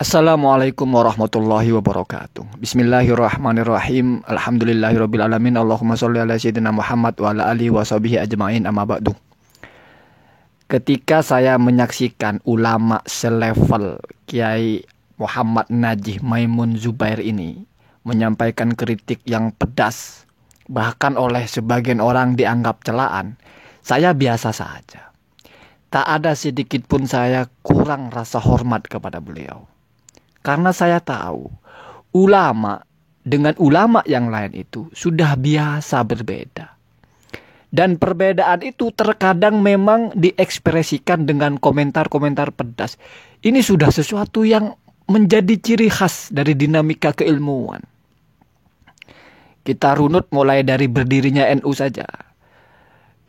Assalamualaikum warahmatullahi wabarakatuh. Bismillahirrahmanirrahim. Alhamdulillahirabbil alamin. Allahumma sholli ala sayyidina Muhammad wa ala alihi washabihi ajmain, amma ba'du. Ketika saya menyaksikan ulama selevel Kiai Muhammad Najih Maimun Zubair ini menyampaikan kritik yang pedas, bahkan oleh sebagian orang dianggap celaan, saya biasa saja. Tak ada sedikit pun saya kurang rasa hormat kepada beliau. Karena saya tahu ulama dengan ulama yang lain itu sudah biasa berbeda. Dan perbedaan itu terkadang memang diekspresikan dengan komentar-komentar pedas. Ini sudah sesuatu yang menjadi ciri khas dari dinamika keilmuan. Kita runut mulai dari berdirinya NU saja.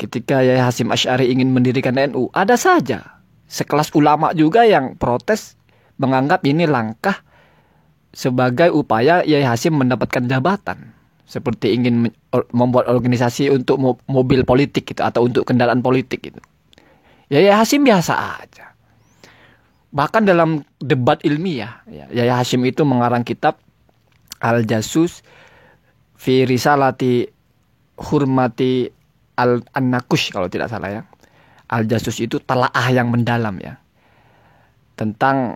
Ketika Yai Hasyim Asy'ari ingin mendirikan NU, ada saja sekelas ulama juga yang protes, menganggap ini langkah sebagai upaya Yai Hasyim mendapatkan jabatan, seperti ingin membuat organisasi untuk mobil politik gitu, atau untuk kendaraan politik gitu. Yai Hasyim biasa aja. Bahkan dalam debat ilmiah, Yai Hasyim itu mengarang kitab Al-Jasus fi Risalati Hurmati An-Nakush kalau tidak salah ya. Al-Jasus itu telaah yang mendalam ya, tentang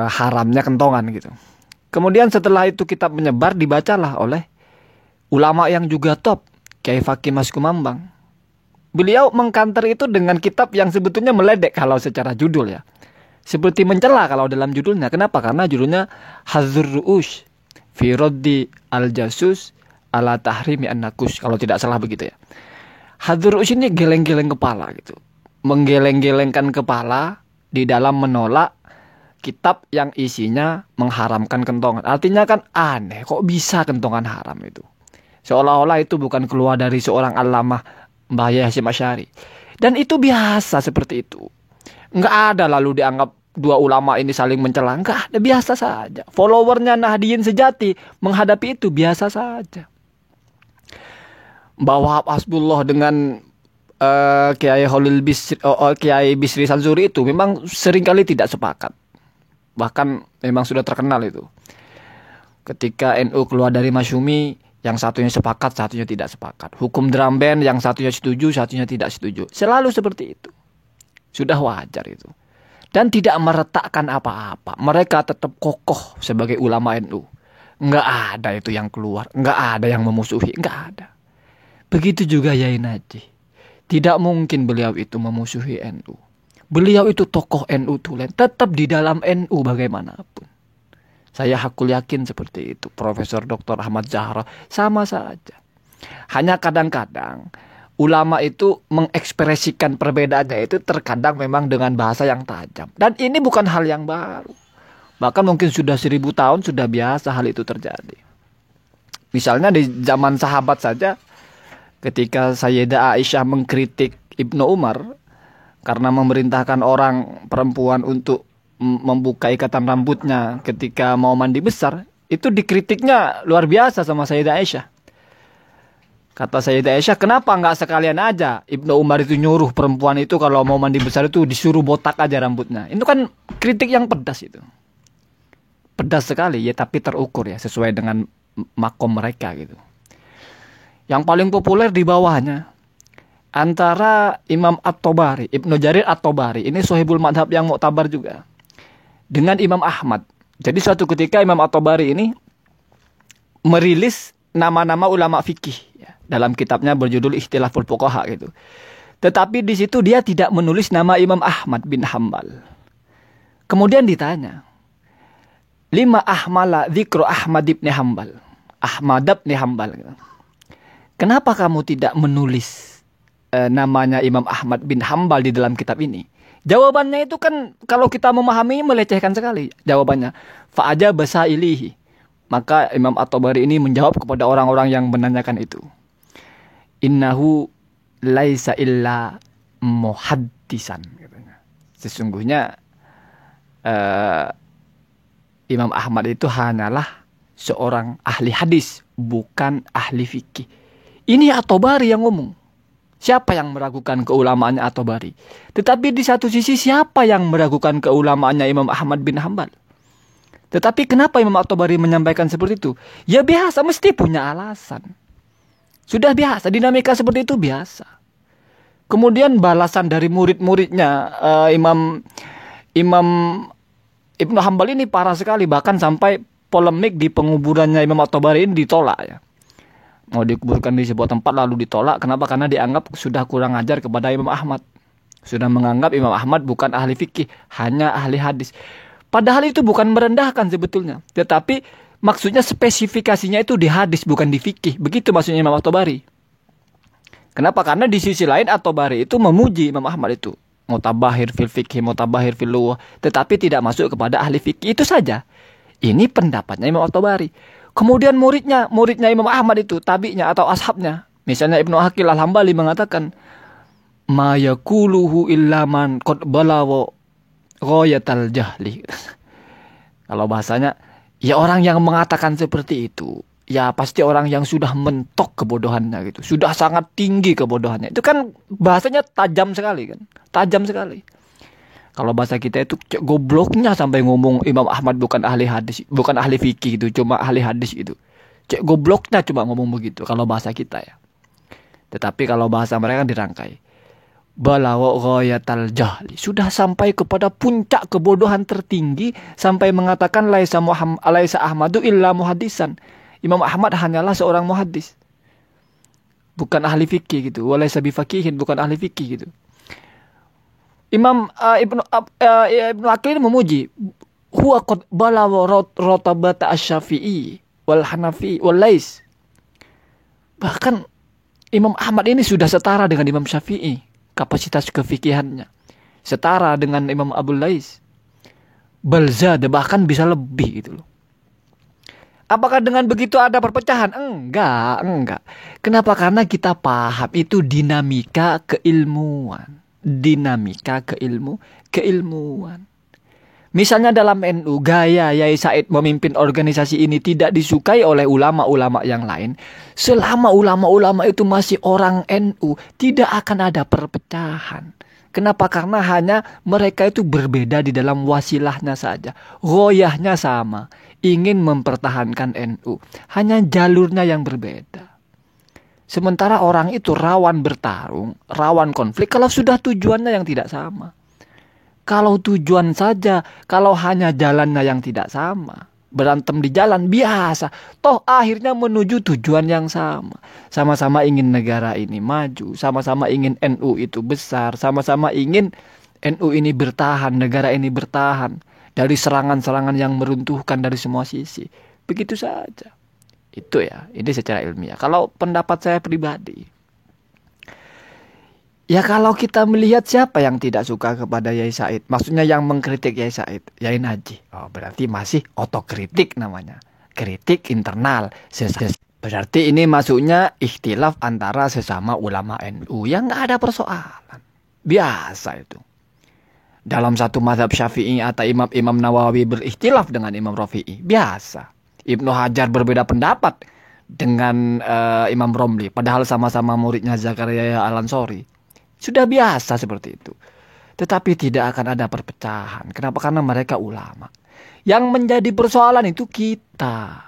haramnya kentongan gitu. Kemudian setelah itu kitab menyebar, dibacalah oleh ulama yang juga top, Kiai Fakih Mas Kumambang. Beliau mengkanter itu dengan kitab yang sebetulnya meledek kalau secara judul ya, seperti mencela kalau dalam judulnya. Kenapa? Karena judulnya Hadzur Ru'ush fi Raddi Al-Jasus ala Tahrimi An-Nakush, kalau tidak salah begitu ya. Hadzur Ru'ush ini geleng-geleng kepala gitu, menggeleng-gelengkan kepala di dalam menolak kitab yang isinya mengharamkan kentongan. Artinya kan aneh, kok bisa kentongan haram itu? Seolah-olah itu bukan keluar dari seorang allamah Mbah Yai Hasyim Asy'ari. Dan itu biasa seperti itu. Enggak ada lalu dianggap dua ulama ini saling mencela. Enggak ada, biasa saja. Followernya Nahdliyin sejati menghadapi itu biasa saja. Mbah Wahab Hasbullah dengan Kiai Khalil Bisri, Kiai Bisri Sanzuri itu memang seringkali tidak sepakat. Bahkan memang sudah terkenal itu. Ketika NU keluar dari Masyumi, yang satunya sepakat, satunya tidak sepakat. Hukum drum band, yang satunya setuju, satunya tidak setuju. Selalu seperti itu. Sudah wajar itu. Dan tidak meretakkan apa-apa. Mereka tetap kokoh sebagai ulama NU. Enggak ada itu yang keluar. Enggak ada yang memusuhi. Enggak ada. Begitu juga Yai Najih. Tidak mungkin beliau itu memusuhi NU. Beliau itu tokoh NU tulen, tetap di dalam NU bagaimanapun. Saya hakul yakin seperti itu. Profesor Dr. Ahmad Zahra sama saja. Hanya kadang-kadang ulama itu mengekspresikan perbedaannya itu terkadang memang dengan bahasa yang tajam. Dan ini bukan hal yang baru. Bahkan mungkin sudah 1000 tahun sudah biasa hal itu terjadi. Misalnya di zaman sahabat saja, ketika Sayyidah Aisyah mengkritik Ibnu Umar karena memerintahkan orang perempuan untuk membuka ikatan rambutnya ketika mau mandi besar, itu dikritiknya luar biasa sama Sayyidah Aisyah. Kata Sayyidah Aisyah, kenapa nggak sekalian aja Ibnu Umar itu nyuruh perempuan itu kalau mau mandi besar itu disuruh botak aja rambutnya. Itu kan kritik yang pedas itu. Pedas sekali ya, tapi terukur ya, sesuai dengan makom mereka gitu. Yang paling populer di bawahnya antara Imam At-Tabari, Ibnu Jarir At-Tabari, ini Sohibul Madhab yang muktabar juga, dengan Imam Ahmad. Jadi suatu ketika Imam At-Tabari ini merilis nama-nama ulama fikih ya, dalam kitabnya berjudul Ikhtilaful Fuqaha gitu. Tetapi di situ dia tidak menulis nama Imam Ahmad bin Hambal. Kemudian ditanya, lima ahmala dzikru Ahmad bin Hambal, Ahmad bin Hambal gitu. Kenapa kamu tidak menulis namanya Imam Ahmad bin Hambal di dalam kitab ini? Jawabannya itu kan kalau kita memahami melecehkan sekali. Jawabannya fa'aja basailihi. Maka Imam At-Tabari ini menjawab kepada orang-orang yang menanyakan itu, innahu laisa illa muhaddisan katanya. Sesungguhnya Imam Ahmad itu hanyalah seorang ahli hadis, bukan ahli fikih. Ini At-Tabari yang ngomong. Siapa yang meragukan keulamaannya At-Tabari? Tetapi di satu sisi siapa yang meragukan keulamaannya Imam Ahmad bin Hambal? Tetapi kenapa Imam At-Tabari menyampaikan seperti itu? Ya biasa, mesti punya alasan. Sudah biasa, dinamika seperti itu biasa. Kemudian balasan dari murid-muridnya Imam Ibnu Hambal ini parah sekali. Bahkan sampai polemik di penguburannya Imam At-Tabari ini ditolak ya. Mau dikuburkan di sebuah tempat lalu ditolak. Kenapa? Karena dianggap sudah kurang ajar kepada Imam Ahmad. Sudah menganggap Imam Ahmad bukan ahli fikih, hanya ahli hadis. Padahal itu bukan merendahkan sebetulnya. Tetapi maksudnya spesifikasinya itu di hadis, bukan di fikih. Begitu maksudnya Imam At-Tabari. Kenapa? Karena di sisi lain At-Tabari itu memuji Imam Ahmad itu. Mutabahir fil fikih, mutabahir fil lughah. Tetapi tidak masuk kepada ahli fikih. Itu saja. Ini pendapatnya Imam At-Tabari. Kemudian muridnya Imam Ahmad itu, tabi'nya atau ashabnya. Misalnya Ibnu Aqil Al-Hambali mengatakan, ma yakuluhu illa man qad balawa ghayatal jahli. Kalau bahasanya, ya orang yang mengatakan seperti itu, ya pasti orang yang sudah mentok kebodohannya gitu. Sudah sangat tinggi kebodohannya. Itu kan bahasanya tajam sekali kan. Tajam sekali. Kalau bahasa kita itu gobloknya sampai ngomong Imam Ahmad bukan ahli hadis, bukan ahli fikih itu, cuma ahli hadis itu. Gobloknya cuma ngomong begitu kalau bahasa kita ya. Tetapi kalau bahasa mereka dirangkai. Balawa ghayatal jahli. Sudah sampai kepada puncak kebodohan tertinggi sampai mengatakan laisa Ahmadu illa muhaddisan. Imam Ahmad hanyalah seorang muhaddis. Bukan ahli fikih gitu. Walaisa bifaqihin, bukan ahli fikih gitu. Imam Ibnu Aqil memuji huwa qad balawa rotabata asy-Syafi'i wal Hanafi wal Lais. Bahkan Imam Ahmad ini sudah setara dengan Imam Syafi'i, kapasitas kefikihannya. Setara dengan Imam Abul Lais. Balzada, bahkan bisa lebih gitu loh. Apakah dengan begitu ada perpecahan? Enggak. Kenapa? Karena kita paham itu dinamika keilmuan. Dinamika keilmuan. Misalnya dalam NU, gaya Yai Said memimpin organisasi ini tidak disukai oleh ulama-ulama yang lain. Selama ulama-ulama itu masih orang NU, tidak akan ada perpecahan. Kenapa? Karena hanya mereka itu berbeda di dalam wasilahnya saja. Ghoyahnya sama, ingin mempertahankan NU. Hanya jalurnya yang berbeda. Sementara orang itu rawan bertarung, rawan konflik kalau sudah tujuannya yang tidak sama. Kalau tujuan saja, kalau hanya jalannya yang tidak sama, berantem di jalan biasa. Toh akhirnya menuju tujuan yang sama. Sama-sama ingin negara ini maju, sama-sama ingin NU itu besar, sama-sama ingin NU ini bertahan, negara ini bertahan dari serangan-serangan yang meruntuhkan dari semua sisi. Begitu saja. Itu ya, ini secara ilmiah. Kalau pendapat saya pribadi, ya kalau kita melihat siapa yang tidak suka kepada Yai Said, maksudnya yang mengkritik Yai Said, Yai Naji. Oh, berarti masih otokritik namanya. Kritik internal. Berarti ini masuknya ikhtilaf antara sesama ulama NU yang nggak ada persoalan. Biasa itu. Dalam satu mazhab Syafi'i atau Imam Nawawi berikhtilaf dengan Imam Rafi'i. Biasa. Ibnu Hajar berbeda pendapat dengan Imam Romli. Padahal sama-sama muridnya Zakaria Al-Ansori. Sudah biasa seperti itu. Tetapi tidak akan ada perpecahan. Kenapa? Karena mereka ulama. Yang menjadi persoalan itu kita.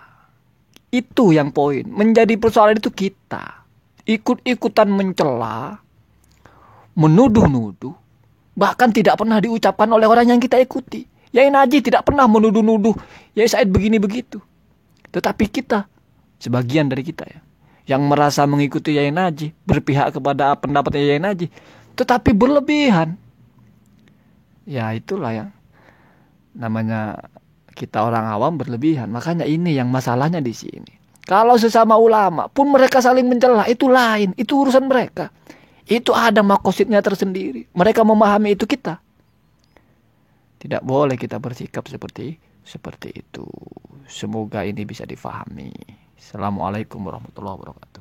Itu yang poin. Menjadi persoalan itu kita. Ikut-ikutan mencela. Menuduh-nuduh. Bahkan tidak pernah diucapkan oleh orang yang kita ikuti. Yai Naji tidak pernah menuduh-nuduh Yai Said begini begitu. Tetapi kita, sebagian dari kita ya, yang merasa mengikuti Yai Naji, berpihak kepada pendapat Yai Naji, tetapi berlebihan. Ya itulah yang namanya kita orang awam berlebihan. Makanya ini yang masalahnya di sini. Kalau sesama ulama pun mereka saling mencela, itu lain, itu urusan mereka. Itu ada makosidnya tersendiri. Mereka memahami itu kita. Tidak boleh kita bersikap seperti itu. Semoga ini bisa difahami. Assalamualaikum warahmatullahi wabarakatuh.